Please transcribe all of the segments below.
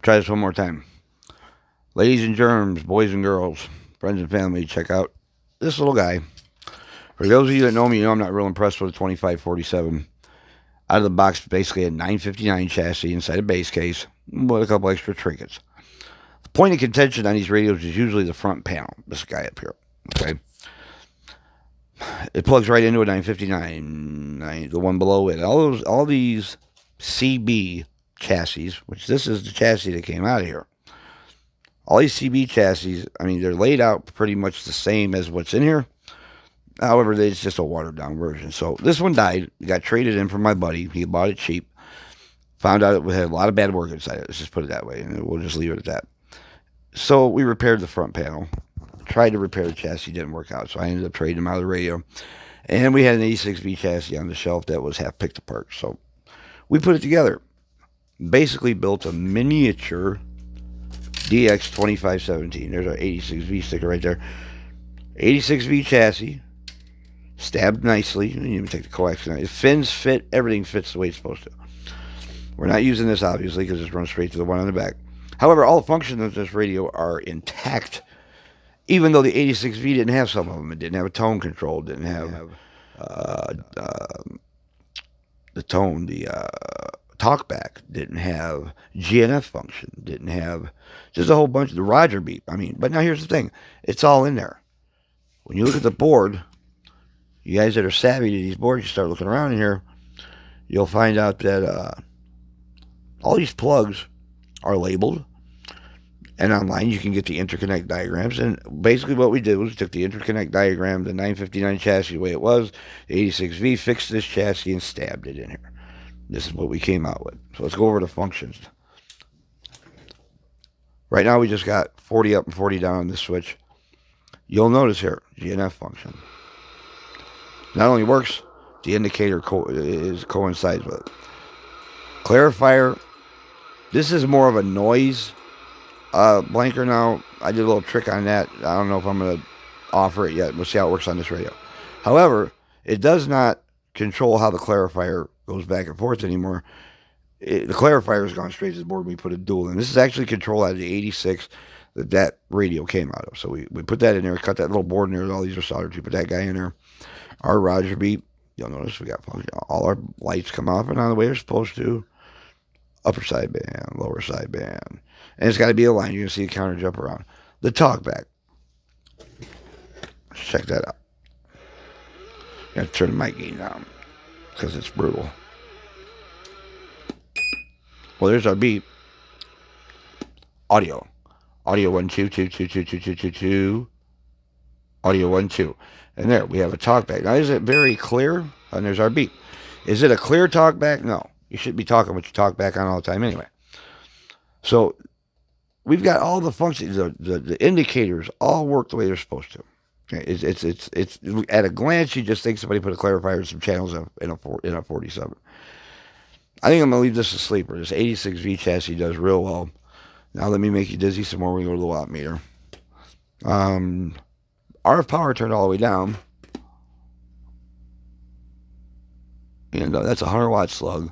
Try this one more time. Ladies and germs, boys and girls, friends and family, check out this little guy. For those of you that know me, you know I'm not real impressed with the 2547. Out of the box, basically a 959 chassis inside a base case with a couple extra trinkets. The point of contention on these radios is usually the front panel, this guy up here. Okay, it plugs right into a 959, the one below it. All these CB chassis, which this is the chassis that came out of here. All these CB chassis, I mean, they're laid out pretty much the same as what's in here. However, it's just a watered down version. So this one died. It got traded in from my buddy. He bought it cheap. Found out it had a lot of bad work inside it. Let's just put it that way, and we'll just leave it at that. So we repaired the front panel. Tried to repair the chassis, didn't work out. So I ended up trading him out of the radio. And we had an 86V chassis on the shelf that was half picked apart. So we put it together. Basically built a miniature DX2517. There's our 86V sticker right there. 86V chassis. Stabbed nicely. You didn't even take the coax out. The fins fit. Everything fits the way it's supposed to. We're not using this, obviously, because it's run straight to the one on the back. However, all the functions of this radio are intact, even though the 86V didn't have some of them. It didn't have a tone control, didn't have the tone, the talkback, didn't have GNF function, didn't have just a whole bunch of the Roger beep. I mean, but now here's the thing. It's all in there. When you look at the board, you guys that are savvy to these boards, you start looking around in here, you'll find out that all these plugs are labeled. And online, you can get the interconnect diagrams. And basically, what we did was we took the interconnect diagram, the 959 chassis, the way it was, the 86V, fixed this chassis, and stabbed it in here. This is what we came out with. So let's go over the functions. Right now, we just got 40 up and 40 down on this switch. You'll notice here, GNF function. Not only works, the indicator coincides with it. Clarifier, this is more of a noise blanker now. I did a little trick on that. I don't know if I'm going to offer it yet. We'll see how it works on this radio. However, it does not control how the clarifier goes back and forth anymore. The clarifier has gone straight to the board. We put a dual in. This is actually control out of the 86 that radio came out of. So we put that in there, cut that little board in there. All these are soldered. We put that guy in there. Our Roger beep. You'll notice we got all our lights come off and on the way they're supposed to. Upper side band, lower side band. And it's got to be aligned. You're going to see a counter jump around. The talkback. Let's check that out. Got to turn the mic gain down because it's brutal. Well, there's our beep. Audio. Audio 1 2 2 2 2 2 2 2 2. Audio 1 2. And there we have a talkback. Now, is it very clear? And there's our beep. Is it a clear talkback? No. You should be talking what you talk back on all the time anyway. So we've got all the functions, the indicators all work the way they're supposed to. Okay, it's at a glance you just think somebody put a clarifier and some channels in a 47. I think I'm gonna leave this a sleeper. This 86V chassis does real well. Now let me make you dizzy some more. We go to the watt meter. RF power turned all the way down, and that's a 100-watt slug.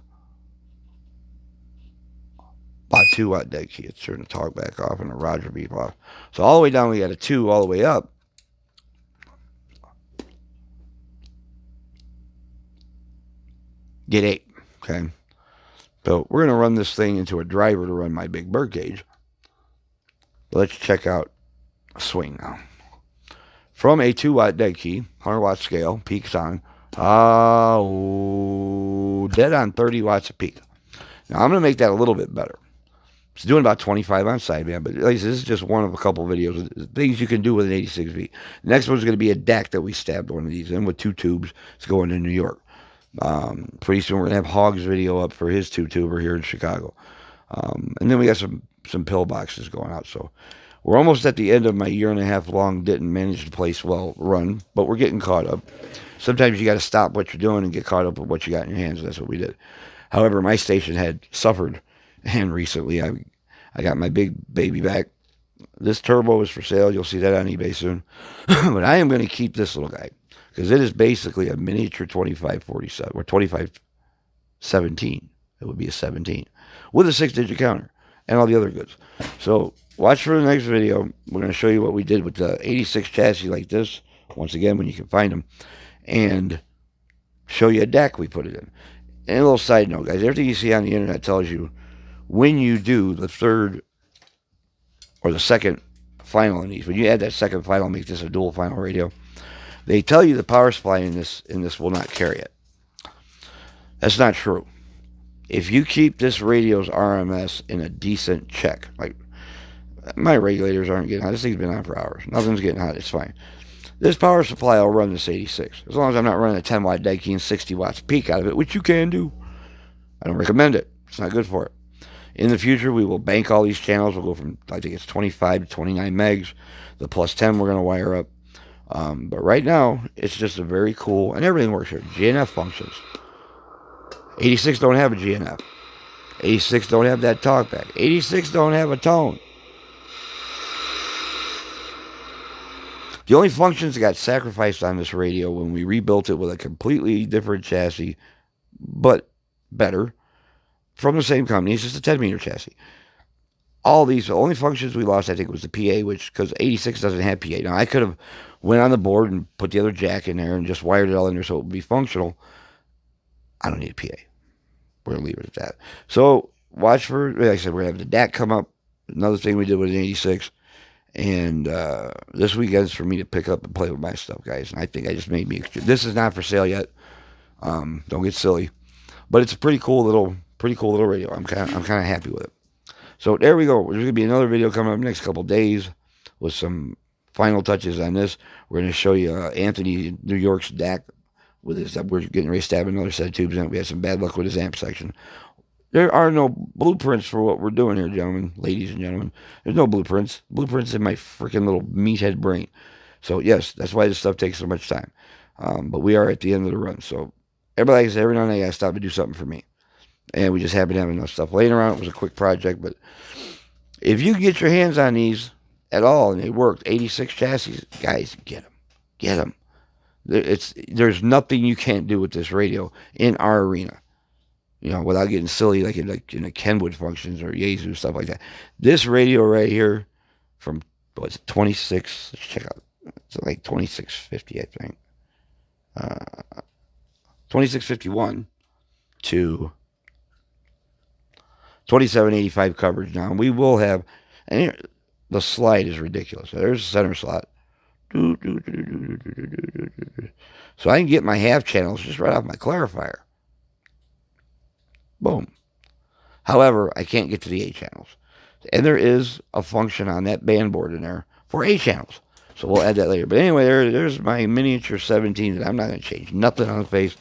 About 2-watt dead key. It's turning the talkback off and the Roger beep off. So all the way down we got a 2, all the way up. Get 8. Okay. So we're going to run this thing into a driver to run my big bird cage. Let's check out a swing now. From a 2-watt dead key, 100-watt scale, peaks on. Dead on 30 watts a peak. Now I'm going to make that a little bit better. It's doing about 25 on sideband, but like this is just one of a couple of videos of things you can do with an 86V. Next one's going to be a deck that we stabbed one of these in with 2 tubes. It's going to New York. Pretty soon we're going to have Hogg's video up for his 2-tuber here in Chicago. And then we got some pillboxes going out. So we're almost at the end of my 1.5 year long didn't manage to place well run, but we're getting caught up. Sometimes you got to stop what you're doing and get caught up with what you got in your hands. That's what we did. However, my station had suffered. And recently, I got my big baby back. This turbo is for sale. You'll see that on eBay soon. But I am going to keep this little guy because it is basically a miniature 2547 or 2517. It would be a 17 with a 6-digit counter. and all the other goods. So watch for the next video. We're going to show you what we did with the 86 chassis like this, once again, when you can find them, and show you a DAC we put it in. And a little side note, guys, everything you see on the internet tells you when you do the third or the second final in these, when you add that second final, make this a dual final radio, they tell you the power supply in this will not carry it. That's not true. If you keep this radio's RMS in a decent check, like my regulators aren't getting hot. This thing's been on for hours. Nothing's getting hot. It's fine. This power supply will run this 86. As long as I'm not running a 10 watt Daikin 60 watts peak out of it, which you can do. I don't recommend it. It's not good for it. In the future, we will bank all these channels. We'll go from, I think it's 25 to 29 megs. The plus 10 we're going to wire up. But right now, it's just a very cool, and everything works here. GNF functions. 86 don't have a GNF. 86 don't have that talkback. 86 don't have a tone. The only functions that got sacrificed on this radio when we rebuilt it with a completely different chassis, but better, from the same company, it's just a 10 meter chassis. All these, the only functions we lost, I think, was the PA, which, because 86 doesn't have PA. Now, I could have went on the board and put the other jack in there and just wired it all in there so it would be functional. I don't need a PA. We're going to leave it at that. So, watch for, like I said, we're going to have the DAC come up. Another thing we did with an 86. And this weekend's for me to pick up and play with my stuff, guys. And I think I just made me. This is not for sale yet. Don't get silly, but it's a pretty cool little radio. I'm kind of happy with it. So there we go. There's gonna be another video coming up next couple days with some final touches on this. We're gonna show you Anthony New York's DAC with his. We're getting ready to stab another set of tubes in it. We had some bad luck with his amp section. There are no blueprints for what we're doing here, gentlemen, ladies and gentlemen. There's no blueprints. Blueprints in my freaking little meathead brain. So, yes, that's why this stuff takes so much time. But we are at the end of the run. So, everybody, like I said, every now and then I got to stop and do something for me. And we just happen to have enough stuff laying around. It was a quick project. But if you can get your hands on these at all, and they worked, 86 chassis, guys, get them. Get them. There's nothing you can't do with this radio in our arena. You know, without getting silly, like in the Kenwood functions or Yaesu, stuff like that. This radio right here, from what's it, 26? Let's check out. It's like 2650, I think. 2651 to 2785 coverage now. And we will have, and here, the slide is ridiculous. There's a center slot. So I can get my half channels just right off my clarifier. Boom. However, I can't get to the A channels. And there is a function on that band board in there for A channels. So we'll add that later. But anyway, there's my miniature 17 that I'm not going to change. Nothing on the face.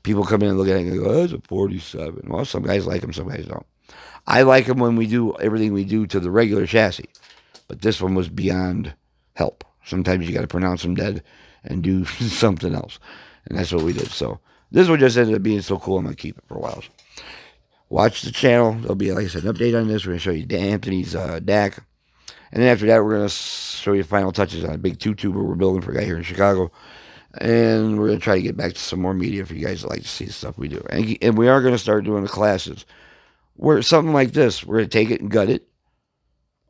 People come in and look at it and go, oh, that's a 47. Well, some guys like them, some guys don't. I like them when we do everything we do to the regular chassis. But this one was beyond help. Sometimes you got to pronounce them dead and do something else. And that's what we did. So this one just ended up being so cool, I'm going to keep it for a while. Watch the channel. There'll be, like I said, an update on this. We're going to show you Anthony's DAC. And then after that, we're going to show you final touches on a big two-tuber we're building for a guy here in Chicago. And we're going to try to get back to some more media for you guys that like to see the stuff we do. And we are going to start doing the classes where something like this, we're going to take it and gut it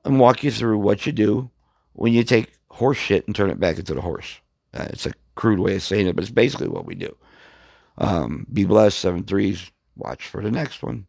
and walk you through what you do when you take horse shit and turn it back into the horse. It's a crude way of saying it, but it's basically what we do. Be blessed, 7-3s. Watch for the next one.